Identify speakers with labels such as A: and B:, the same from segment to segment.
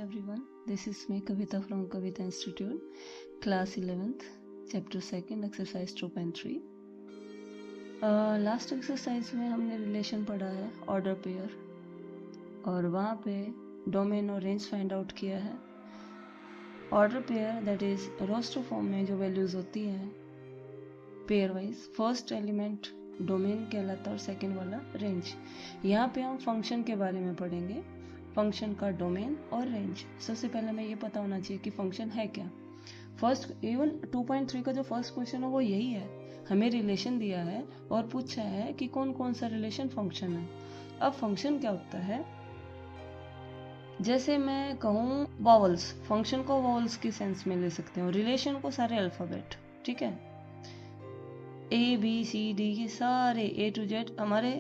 A: everyone. This is me Kavita from Kavita Institute, class 11th, chapter 2nd, exercise 2.3. Last exercise में हमने relation पढ़ा है order pair और वहाँ पे डोमेन और रेंज फाइंड आउट किया है. Order pair that is roster form में जो वैल्यूज होती हैं pairwise, first element domain कहलाता है और सेकंड वाला रेंज. यहाँ पे हम फंक्शन के बारे में पढ़ेंगे, फंक्शन का डोमेन और रेंज. सबसे पहले हमें ये पता होना चाहिए कि फंक्शन है क्या. फर्स्ट इवन 2.3 का जो फर्स्ट क्वेश्चन है वो यही है. हमें रिलेशन दिया है और पूछा है कि कौन कौन सा रिलेशन फंक्शन है. अब फंक्शन क्या होता है, जैसे मैं कहूँ वॉवल्स, फंक्शन को वॉवल्स की सेंस में ले सकते हो, रिलेशन को सारे अल्फाबेट, ठीक है, ए बी सी डी के सारे ए टू जेड हमारे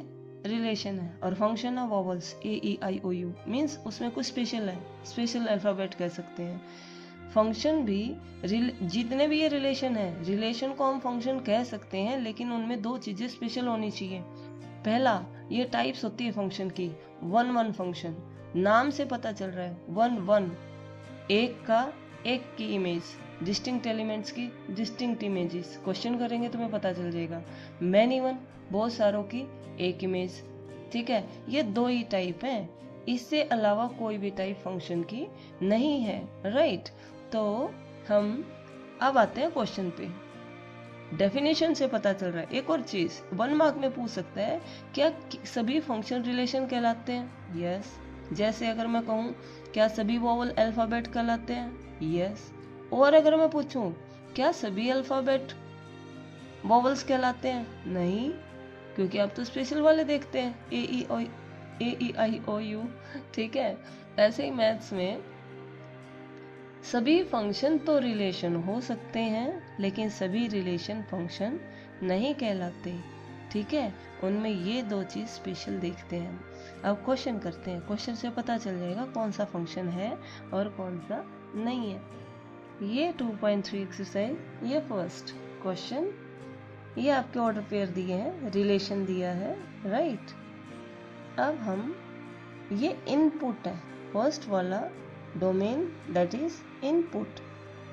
A: रिलेशन है और फंक्शन है vowels A E I O U, means उसमें कुछ स्पेशल है, स्पेशल अल्फाबेट कह सकते हैं. फंक्शन भी जितने भी ये रिलेशन है, रिलेशन को हम फंक्शन कह सकते हैं, लेकिन उनमें दो चीजें स्पेशल होनी चाहिए. पहला, ये टाइप्स होती है फंक्शन की. वन वन फंक्शन, नाम से पता चल रहा है, वन वन, एक का एक की इमेज, डिस्टिंक्ट एलिमेंट्स की डिस्टिंक्ट इमेजेस. क्वेश्चन करेंगे तुम्हें पता चल जाएगा. मैनी वन, बहुत सारों की एक इमेज, ठीक है. ये दो ही टाइप हैं, इससे अलावा कोई भी टाइप फंक्शन की नहीं है, राइट. तो हम अब आते हैं क्वेश्चन पे. डेफिनेशन से पता चल रहा है. एक और चीज 1 मार्क में पूछ सकता है, क्या सभी फंक्शन रिलेशन कहलाते हैं? यस. जैसे अगर मैं कहूँ क्या सभी वोवल अल्फाबेट कहलाते हैं? यस. और अगर मैं पूछूं क्या सभी अल्फाबेट वोवल्स कहलाते हैं? नहीं, क्योंकि आप तो स्पेशल वाले देखते हैं, ए ई आई ओ यू, ठीक है. ऐसे ही मैथ्स में सभी फंक्शन तो रिलेशन हो सकते हैं, लेकिन सभी रिलेशन फंक्शन नहीं कहलाते, ठीक है. उनमें ये दो चीज स्पेशल देखते हैं. अब क्वेश्चन करते हैं, क्वेश्चन से पता चल जाएगा कौन सा फंक्शन है और कौन सा नहीं है. ये 2.3 एक्सरसाइज, ये फर्स्ट क्वेश्चन, ये आपके ऑर्डर पेयर दिए हैं, रिलेशन दिया है, राइट. अब हम, ये इनपुट है, फर्स्ट वाला domain that is input,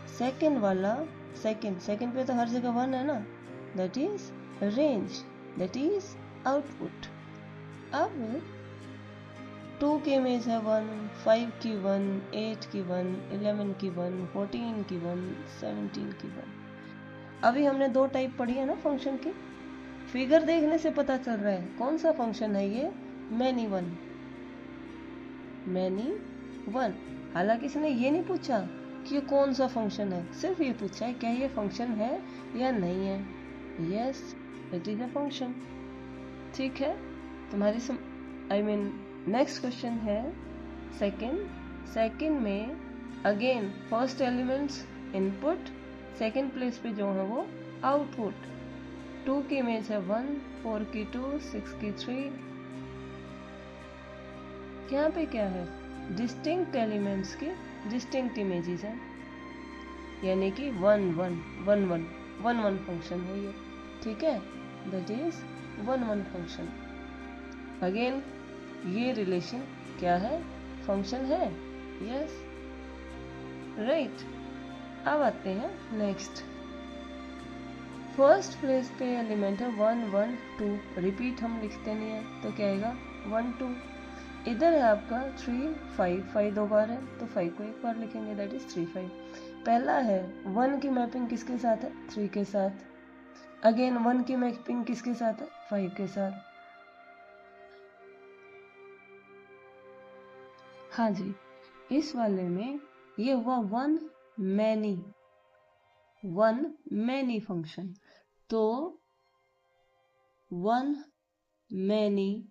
A: second वाला सेकंड पे तो हर जगह वन है ना, that is range, that is output. अब 2 की इमेज है 1, 5 की 1, 8 की 1, 11 की 1, 14 की 1, 17 की 1. अभी हमने दो टाइप पढ़ी है ना फंक्शन की. फिगर देखने से पता चल रहा है कौन सा फंक्शन है ये, मैनी वन, मैनी वन. हालांकि इसने ये नहीं पूछा कि ये कौन सा फंक्शन है, सिर्फ ये पूछा है क्या ये फंक्शन है या नहीं है. Yes, it is a function, ठीक है. तुम्हारी नेक्स्ट क्वेश्चन है सेकंड में again first elements input, second place पे जो है वो आउटपुट. 2 की इमेज है 1, 4 की 2, 6 की 3. यहाँ पे क्या है, डिस्टिंक्ट एलिमेंट्स की डिस्टिंक्ट इमेजेस हैं, यानी कि 1 1 फंक्शन है ये, ठीक है, दैट इज 1 1 फंक्शन. अगेन ये रिलेशन क्या है, फंक्शन है. Yes, right. अब आते हैं नेक्स्ट. फर्स्ट प्लेस पे एलिमेंट है 1 1 2, रिपीट हम लिखते नहीं है तो क्या आएगा 1 2. इधर है आपका 3 5, 5 दो बार है तो 5 को एक बार लिखेंगे, दैट इज 3 5. पहला है 1 की मैपिंग किसके साथ है, 3 के साथ. अगेन 1 की मैपिंग किसके साथ है, 5 के साथ. हाँ जी, इस वाले में ये हुआ वन मैनी फंक्शन. तो 1 मैनी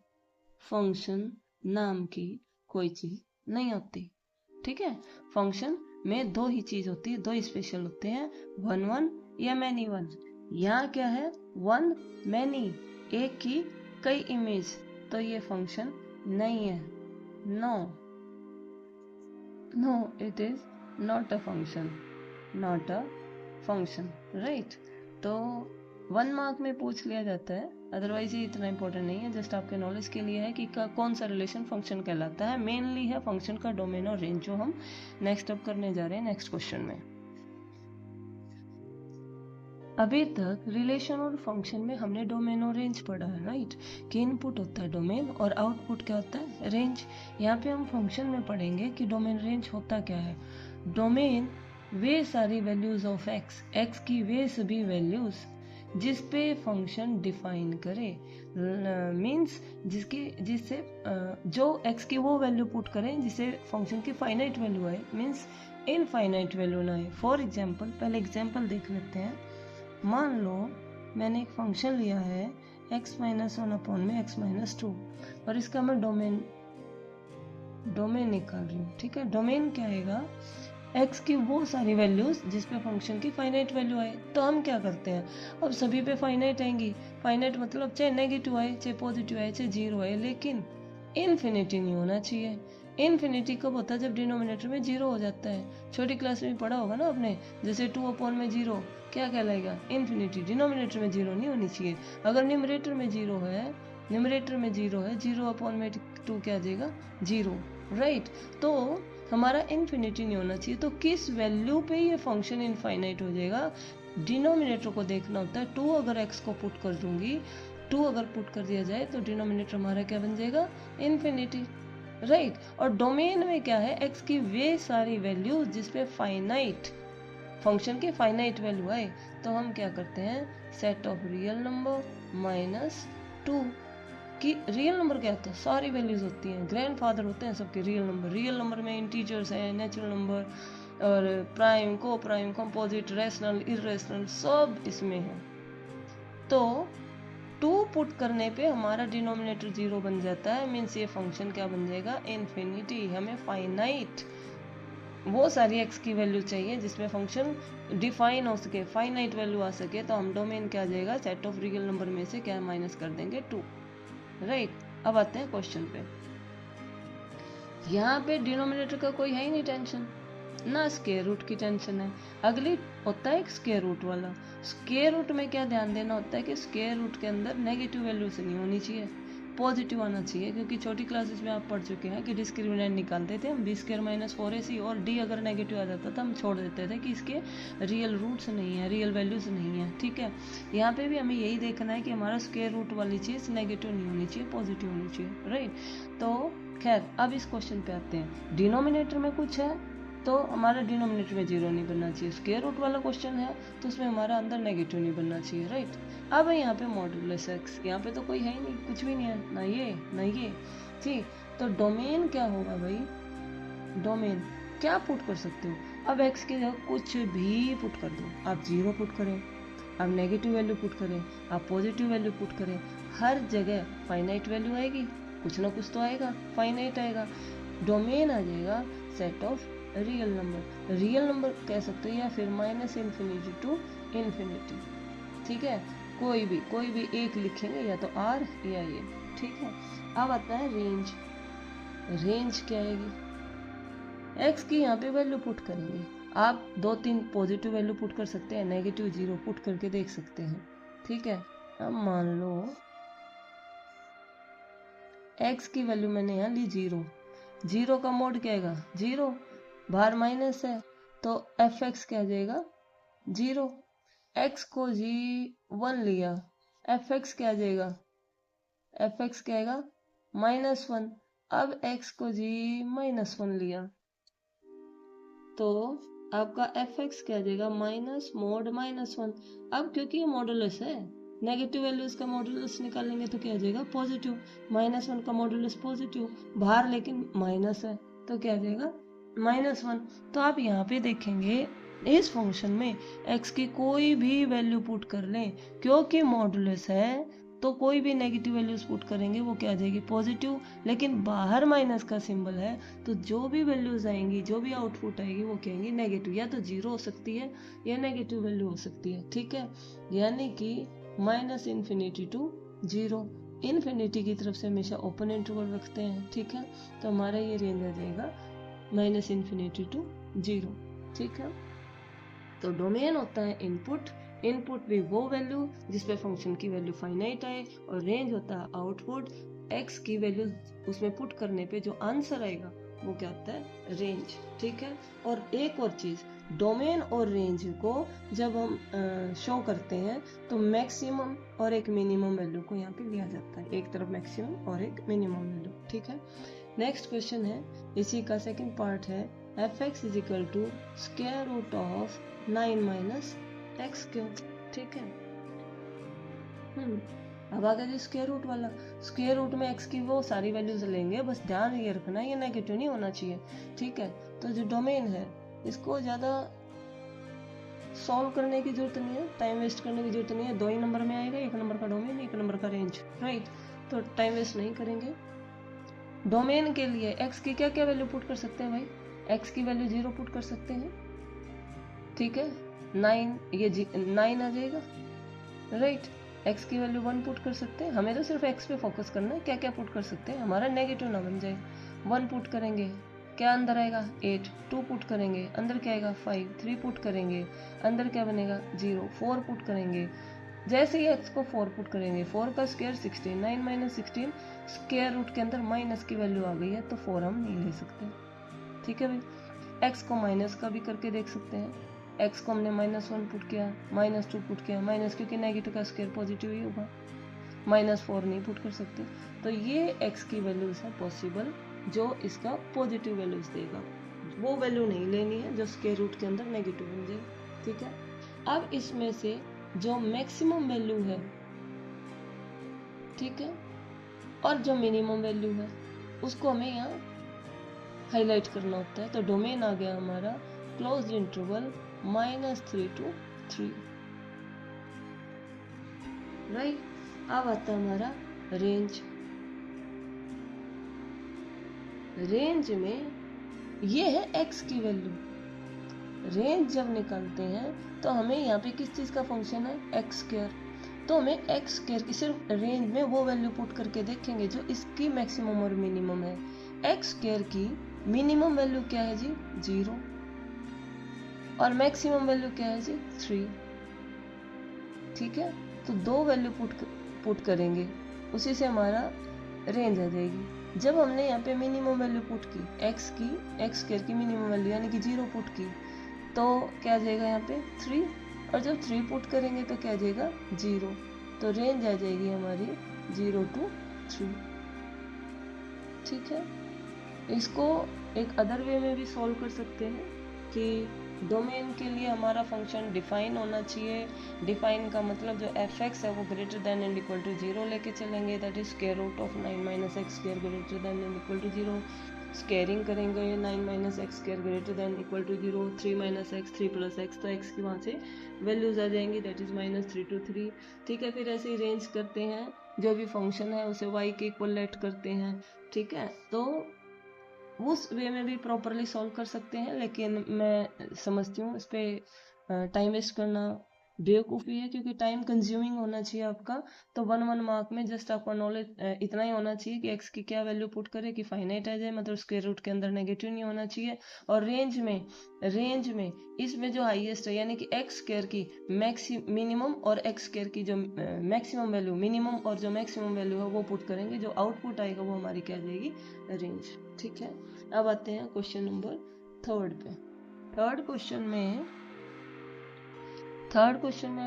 A: फंक्शन नाम की कोई चीज नहीं होती, ठीक है. फंक्शन में दो ही चीज होती है, दो ही स्पेशल होते हैं, 1 1 या मैनी वन. यहाँ क्या है 1 मैनी, एक की कई इमेज, तो ये फंक्शन नहीं है. No it is not a function, right. तो 1 मार्क में पूछ लिया जाता है, अदरवाइज ये इतना इंपॉर्टेंट नहीं है, जस्ट आपके नॉलेज के लिए है कि कौन सा रिलेशन फंक्शन कहलाता है। मेनली है फंक्शन का डोमेन और रेंज, जो हम नेक्स्ट अब करने जा रहे हैं नेक्स्ट क्वेश्चन में। अभी तक रिलेशन और फंक्शन में हमने डोमेन और रेंज पढ़ा है, राइट, कि इनपुट होता है डोमेन और आउटपुट क्या होता है, रेंज। यहाँ पे हम फंक्शन में पढ़ेंगे कि डोमेन रेंज होता क्या है। डोमेन वे सारी वैल्यूज ऑफ एक्स, एक्स की वे सभी वैल्यूज जिस पे फंक्शन डिफाइन करे, मींस जिससे जो एक्स की वो वैल्यू पुट करें जिससे फंक्शन की फाइनाइट वैल्यू आए, मींस इनफाइनाइट वैल्यू ना आए। फॉर एग्जांपल, पहले एग्जांपल देख लेते हैं। मान लो मैंने एक फंक्शन लिया है x माइनस 1 अपॉन में x माइनस 2 और इसका मैं डोमेन निकाल रही हूँ, ठीक है। डोमेन क्या आएगा, x की वो सारी वैल्यूज जिस पे फंक्शन की फाइनाइट वैल्यू आए। तो हम क्या करते हैं, अब सभी पे फाइनाइट आएंगी, फाइनाइट मतलब चाहे नेगेटिव आए, चाहे पॉजिटिव आए, चाहे जीरो आए, लेकिन इन्फिनिटी नहीं होना चाहिए। इन्फिनिटी कब होता है, जब डिनोमिनेटर में जीरो हो जाता है। छोटी क्लास में पढ़ा होगा ना आपने, जैसे 2 अपॉन में जीरो क्या कहलाएगा, इन्फिनिटी। डिनोमिनेटर में जीरो नहीं होनी चाहिए। अगर न्यूमरेटर में जीरो है, जीरो अपॉन में 2 क्या आ जाएगा, जीरो, राइट। तो हमारा इन्फिनिटी नहीं होना चाहिए। तो किस वैल्यू पे ये फंक्शन इनफाइनाइट हो जाएगा, डिनोमिनेटर को देखना होता है। 2 अगर एक्स को पुट कर दूंगी, 2 अगर पुट कर दिया जाए तो डिनोमिनेटर हमारा क्या बन जाएगा, इन्फिनिटी, राइट। और डोमेन में क्या है, एक्स की वे सारी वैल्यू जिसपे फाइनाइट फंक्शन की फाइनाइट वैल्यू आए। तो हम क्या करते हैं, set of real number minus 2 कि रियल नंबर क्या होता है, सारी वैल्यूज होती हैं, ग्रैंडफादर होते हैं सबके रियल नंबर। रियल नंबर में इंटीजर्स है, नेचुरल नंबर और प्राइम, को प्राइम, कंपोजिट, रैशनल, इरेशनल, सब इसमें है। तो 2 पुट करने पे हमारा डिनोमिनेटर 0 बन जाता है, मीन्स ये फंक्शन क्या बन जाएगा, इन्फिनिटी। हमें फाइनाइट वो सारी एक्स की वैल्यू चाहिए जिसमें फंक्शन डिफाइन हो सके, फाइनाइट वैल्यू आ सके। तो हम डोमेन क्या आ जाएगा, सेट ऑफ रियल नंबर में से क्या माइनस कर देंगे, 2, राइट। अब आते हैं क्वेश्चन पे। यहाँ पे डिनोमिनेटर का कोई है ही नहीं टेंशन, ना स्क्वायर रूट की टेंशन है। अगली होता है स्क्वायर रूट वाला। स्क्वायर रूट में क्या ध्यान देना होता है कि स्क्वायर रूट के अंदर नेगेटिव वैल्यू से नहीं होनी चाहिए, पॉजिटिव आना चाहिए। क्योंकि छोटी क्लासेस में आप पढ़ चुके हैं कि डिस्क्रिमिनेंट निकालते थे हम, b² माइनस 4ac, और d अगर नेगेटिव आ जाता था हम छोड़ देते थे कि इसके रियल रूट्स नहीं है, रियल वैल्यूज नहीं है, ठीक है। यहाँ पे भी हमें यही देखना है कि हमारा स्क्वायर रूट वाली चीज़ नेगेटिव नहीं होनी चाहिए, पॉजिटिव होनी चाहिए, राइट। तो खैर अब इस क्वेश्चन पे आते हैं। डिनोमिनेटर में कुछ है तो हमारा डिनोमिनेटर में 0 नहीं बनना चाहिए। स्क्वायर रूट वाला क्वेश्चन है तो उसमें हमारा अंदर नेगेटिव नहीं बनना चाहिए, राइट। अब यहाँ पे मॉड्यूलस एक्स, यहाँ पे तो कोई है ही नहीं, कुछ भी नहीं है, ना ये, ठीक। तो डोमेन क्या होगा भाई, डोमेन क्या पुट कर सकते हो, अब एक्स की जगह कुछ भी पुट कर दो। आप 0 पुट करें, आप नेगेटिव वैल्यू पुट करें, आप पॉजिटिव वैल्यू पुट करें, हर जगह फाइनाइट वैल्यू आएगी, कुछ ना कुछ तो आएगा, फाइनाइट आएगा। डोमेन आ जाएगा set of real number, real number कह सकते हो, या फिर माइनस इन्फिनिटी टू इन्फिनिटी, ठीक है। कोई भी एक लिखेंगे, या तो आर या ये, ठीक है। अब आता है रेंज। रेंज क्या आएगी, एक्स की यहाँ पे वैल्यू पुट करेंगे। आप 2-3 पॉजिटिव वैल्यू पुट कर सकते हैं, नेगेटिव 0 पुट करके देख सकते हैं, ठीक है। अब मान लो एक्स की वैल्यू मैंने यहाँ ली 0, 0 का मोड क्या आएगा, 0, बाहर माइनस है तो एफ एक्स क्या आ जाएगा, 0। एक्स को g1 लिया, एफ एक्स क्या आ जाएगा, एफ एक्स क्या आएगा, -1। अब एक्स को -1 लिया तो आपका एफ एक्स क्या आ जाएगा, माइनस मोड -1। अब क्योंकि ये मॉडुलस है, नेगेटिव वैल्यूज का मॉडुलस निकालेंगे तो क्या आ जाएगा, पॉजिटिव। -1 का मॉडुलस पॉजिटिव, बाहर लेकिन माइनस है तो क्या आ जाएगा, -1। तो आप यहाँ पे देखेंगे इस फंक्शन में x की कोई भी वैल्यू पुट कर लें, क्योंकि मॉडुलस है तो कोई भी नेगेटिव वैल्यूज पुट करेंगे वो क्या आ जाएगी, पॉजिटिव। लेकिन बाहर माइनस का सिंबल है तो जो भी वैल्यूज आएंगी, जो भी आउटपुट आएगी वो कहेंगे नेगेटिव, या तो 0 हो सकती है या नेगेटिव वैल्यू हो सकती है, ठीक है। यानी कि -इन्फिनिटी टू 0, इन्फिनिटी की तरफ से हमेशा ओपन इंटरवल रखते हैं, ठीक है। तो हमारा ये रेंज आ जाएगा -इन्फिनिटी टू 0, ठीक है। तो डोमेन होता है इनपुट, इनपुट भी वो वैल्यू जिसपे फंक्शन की वैल्यू फाइनाइट आए, और रेंज होता है आउटपुट, एक्स की वैल्यू उसमें पुट करने पे जो आंसर आएगा वो क्या होता है, रेंज। ठीक है। और एक और चीज, डोमेन और रेंज को जब हम शो करते हैं तो मैक्सिमम और एक मिनिमम वैल्यू को यहाँ पे लिया जाता है, एक तरफ मैक्सिमम और एक मिनिमम वैल्यू। ठीक है। नेक्स्ट क्वेश्चन है, इसी का सेकंड पार्ट है, F X is equal to square root of 9 minus X cube. ठीक है। अब आ गया जी स्क्वायर रूट वाला। स्क्वायर रूट में एक्स की वो सारी वैल्यूज लेंगे, बस ध्यान ये रखना ये नेगेटिव नहीं होना चाहिए। ठीक है। तो जो डोमेन है इसको ज्यादा सॉल्व करने की जरूरत नहीं है, टाइम वेस्ट करने की जरूरत नहीं है। 2 ही नंबर में आएगा, 1 नंबर का डोमेन, 1 नंबर का रेंज, राइट। तो टाइम वेस्ट नहीं करेंगे। डोमेन के लिए एक्स की क्या क्या वैल्यू पुट कर सकते हैं भाई, एक्स की वैल्यू 0 पुट कर सकते हैं। ठीक है। 9, ये 9 आ जाएगा, राइट। एक्स की वैल्यू 1 पुट कर सकते हैं, हमें तो सिर्फ एक्स पे फोकस करना है, क्या क्या पुट कर सकते हैं, हमारा नेगेटिव ना बन जाए। 1 पुट करेंगे, क्या अंदर आएगा 8, 2 पुट करेंगे, अंदर क्या आएगा 5, 3 पुट करेंगे, अंदर क्या बनेगा 0, 4 पुट करेंगे। जैसे ही एक्स को 4 पुट करेंगे, 4 का स्क्वायर 16, 9 माइनस 16, स्क्वायर रूट के अंदर माइनस की वैल्यू आ गई है तो 4 हम नहीं ले सकते। ठीक है भाई। एक्स को माइनस का भी करके देख सकते हैं, एक्स को हमने -1 पुट किया, -2 पुट किया, माइनस क्योंकि नेगेटिव का स्क्वायर पॉजिटिव ही होगा, -4 नहीं पुट कर सकते। तो ये एक्स की वैल्यूज है पॉसिबल जो इसका पॉजिटिव वैल्यूज देगा, वो वैल्यू नहीं लेनी है जो स्क्वायर रूट के अंदर नेगेटिव बन जाए। ठीक है। अब इसमें से जो मैक्सिमम वैल्यू है, ठीक है, और जो मिनिमम वैल्यू है उसको हमें यहाँ हाईलाइट करना होता है। तो डोमेन आ गया हमारा क्लोज्ड इंटरवल -3 to 3, राइट। अब आता है हमारा रेंज। रेंज में ये है एक्स की वैल्यू। रेंज जब निकालते हैं तो हमें यहाँ पे किस चीज का फंक्शन है, एक्स स्क्वायर। तो हमें एक्स स्क्वायर की सिर्फ रेंज में वो वैल्यू पुट करके देखेंगे जो इसकी मैक्सिमम और मिनिमम है। एक्स स्क्वायर की मिनिमम वैल्यू क्या है जी, 0, और मैक्सिमम वैल्यू क्या है जी, 3। ठीक है। तो 2 वैल्यू पुट करेंगे, उसी से हमारा रेंज आ जाएगी। जब हमने यहाँ पे मिनिमम वैल्यू पुट की, एक्स स्क्वायर की मिनिमम वैल्यू यानी कि 0 पुट की, तो क्या आ जाएगा यहाँ पे 3, और जब 3 पुट करेंगे तो क्या आ जाएगा 0। तो रेंज आ जाएगी हमारी 0 to 3। ठीक है। इसको एक अदर वे में भी सॉल्व कर सकते हैं कि डोमेन के लिए हमारा फंक्शन डिफाइन होना चाहिए। डिफाइन का मतलब जो एफ एक्स है वो greater than and equal to 0 लेके चलेंगे, that is square root of 9 minus X square greater than and equal to 0। Squaring करेंगे 9 minus X square greater than equal to 0, 3 minus X, 3 plus X, तो X की वहाँ से values आ जाएंगी, that is -3 to 3। ठीक है। फिर ऐसे ही रेंज करते हैं, जो भी फंक्शन है उसे y के इक्वल लेट करते हैं। ठीक है। तो उस वे में भी प्रॉपरली सॉल्व कर सकते हैं, लेकिन मैं समझती हूँ इस पर टाइम वेस्ट करना बेवकूफ़ी है, क्योंकि टाइम कंज्यूमिंग होना चाहिए आपका। तो 1 मार्क में जस्ट आपका नॉलेज इतना ही होना चाहिए कि एक्स की क्या वैल्यू पुट करे कि फाइनाइट आ जाए, मतलब स्क्वायर रूट के अंदर नेगेटिव नहीं होना चाहिए। और रेंज में इसमें जो हाईएस्ट है यानी कि एक्स स्क्वायर की मिनिमम और एक्स स्क्वायर की जो मैक्सिमम वैल्यू, मिनिमम और जो मैक्सिमम वैल्यू है वो पुट करेंगे, जो आउटपुट आएगा वो हमारी क्या जाएगी, रेंज। ठीक है। अब आते हैं क्वेश्चन नंबर 3 पे। थर्ड क्वेश्चन में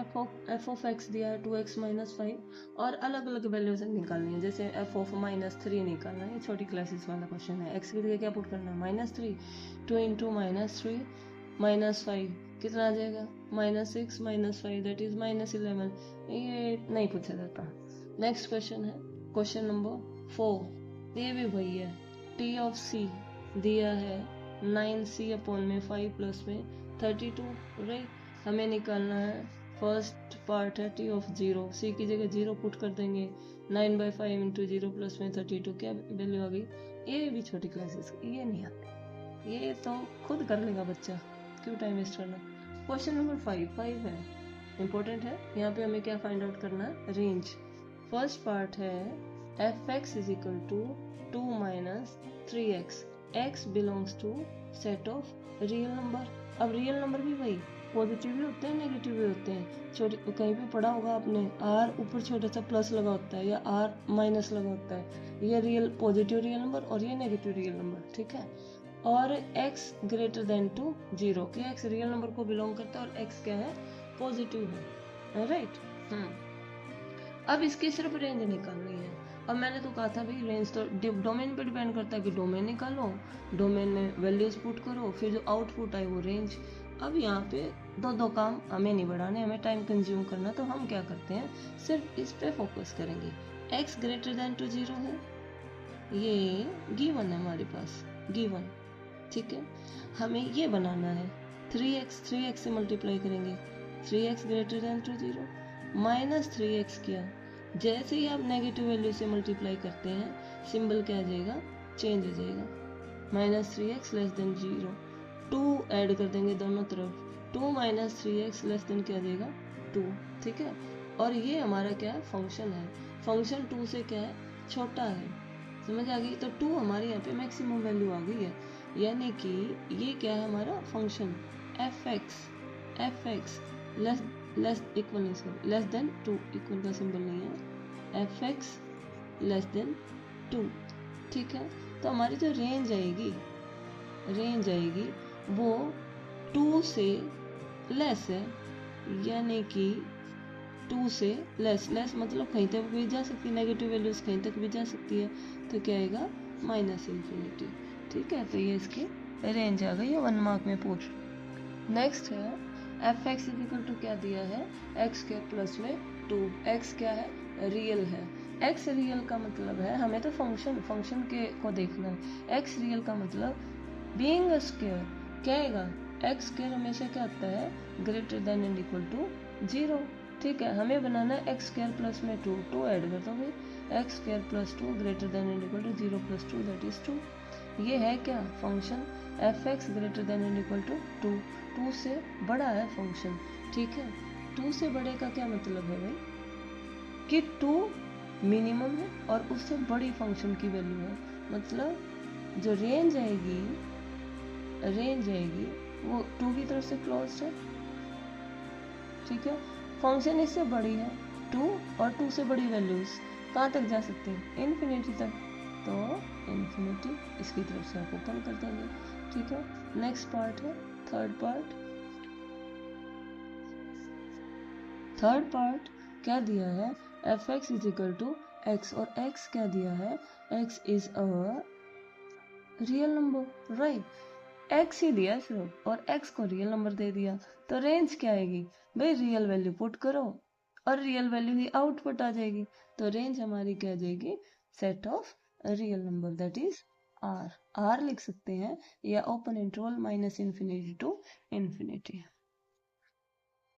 A: एफ ऑफ एक्स दिया है 2x माइनस 5 और अलग अलग वैल्यूज निकालनी है, जैसे एफ ऑफ -3 निकालना है, ये छोटी क्लासेस वाला क्वेश्चन है। एक्स की जगह क्या पुट करना है, -3, 2 इंटू -3 -5 कितना आ जाएगा, -6 -5 दैट इज -11। ये नहीं पूछा जाता। नेक्स्ट क्वेश्चन है क्वेश्चन नंबर 4, ये भी वही है। टी ऑफ सी दिया है 9c अपॉन में 5 प्लस में 32, राइट। हमें निकालना है फर्स्ट पार्ट है टी ऑफ 0, सी की जगह 0 पुट कर देंगे, 9/5 इंटू 0 प्लस में 32, क्या वैल्यू आ गई। ये भी छोटी क्लासेस, ये नहीं आती, ये तो खुद कर लेगा बच्चा, क्यों टाइम वेस्ट करना। क्वेश्चन नंबर 5 है, इंपॉर्टेंट है। यहाँ पे हमें क्या फाइंड आउट करना है, रेंज। फर्स्ट पार्ट है F X is equal to 2 minus 3x, x belongs to set of real number. अब रियल नंबर भी वही पॉजिटिव भी होते हैं, नेगेटिव भी होते हैं। छोटे कहीं भी पढ़ा होगा आपने, आर ऊपर छोटा सा प्लस लगा होता है या आर माइनस लगा होता है। ये रियल पॉजिटिव रियल नंबर और ये नेगेटिव रियल नंबर, ठीक है। और x ग्रेटर देन टू 0, कि x रियल नंबर को बिलोंग करता है और x क्या है, पॉजिटिव है, राइट। अब इसकी सिर्फ रेंज निकालनी है। अब मैंने तो कहा था भाई रेंज तो डोमेन पे डिपेंड करता है कि डोमेन निकालो, डोमेन में वैल्यूज पुट करो, फिर जो आउटपुट आए वो रेंज। अब यहाँ पे दो काम हमें नहीं बढ़ाने, हमें टाइम कंज्यूम करना, तो हम क्या करते हैं, सिर्फ इस पे फोकस करेंगे। x ग्रेटर देन टू 0 है, ये गिवन है हमारे पास, गिवन, ठीक है। हमें ये बनाना है 3x से मल्टीप्लाई करेंगे, 3x greater than to 0 minus 3x किया। जैसे ही आप नेगेटिव वैल्यू से मल्टीप्लाई करते हैं सिंबल क्या आ जाएगा, चेंज हो जाएगा, minus 3x less than 0, 2 add कर देंगे दोनों तरफ, 2 माइनस 3x लेस देन क्या आ जाएगा, 2, ठीक है। और ये हमारा क्या है, फंक्शन है। फंक्शन 2 से क्या है, छोटा है, समझ आ गई। तो 2 हमारे यहाँ पे मैक्सिमम वैल्यू आ गई है, यानी कि ये क्या है हमारा फंक्शन fx लेस इक्वल नहीं, सॉरी लेस देन 2, इक्वल का सिंबल नहीं है, fx लेस देन 2, ठीक है। तो हमारी जो रेंज आएगी वो 2 से लेस है, यानी कि 2 से लेस मतलब कहीं तक भी जा सकती है, नेगेटिव वैल्यूज कहीं तक भी जा सकती है, तो क्या आएगा, माइनस इन्फिनिटी, ठीक है। तो ये इसकी रेंज आ गई है 1 मार्क में पूछ। नेक्स्ट है एफ एक्स इक्वल टू क्या दिया है, एक्स स्क्वायर प्लस में 2, एक्स क्या है, रियल है। एक्स रियल का मतलब है, हमें तो फंक्शन के को देखना है। एक्स रियल का मतलब बीइंग अ स्क्वायर क्या आएगा, एक्स स्क्वायर हमेशा क्या आता है, greater than and equal to 0, ठीक है। हमें बनाना है एक्स स्क्वायर प्लस में 2 ऐड कर दोगे, X square plus 2 greater than and equal to 0 plus 2 that is 2। ये है क्या, function F X greater than and equal to 2 से बड़ा है फंक्शन, ठीक है। 2 से बड़े का क्या मतलब है भाई, कि 2 मिनिमम है और उससे बड़ी फंक्शन की वैल्यू है, मतलब जो रेंज आएगी वो 2 की तरफ से क्लोज्ड है, ठीक है। फंक्शन इससे बड़ी है 2, और 2 से बड़ी वैल्यूज कहाँ तक जा सकती है, इन्फिनिटी तक, तो इन्फिनिटी इसकी तरफ से आप ओपन कर देंगे, ठीक है। नेक्स्ट पार्ट है थर्ड पार्ट क्या दिया है, F X is equal to X, और एक्स क्या दिया है, X is a real number, right. X ही दिया सिर्फ और एक्स को रियल नंबर दे दिया, तो रेंज क्या आएगी भाई, रियल वैल्यू पुट करो और रियल वैल्यू ही आउटपुट आ जाएगी, तो रेंज हमारी क्या आ जाएगी, set of real number that is R लिख सकते हैं, या open interval minus infinity to infinity.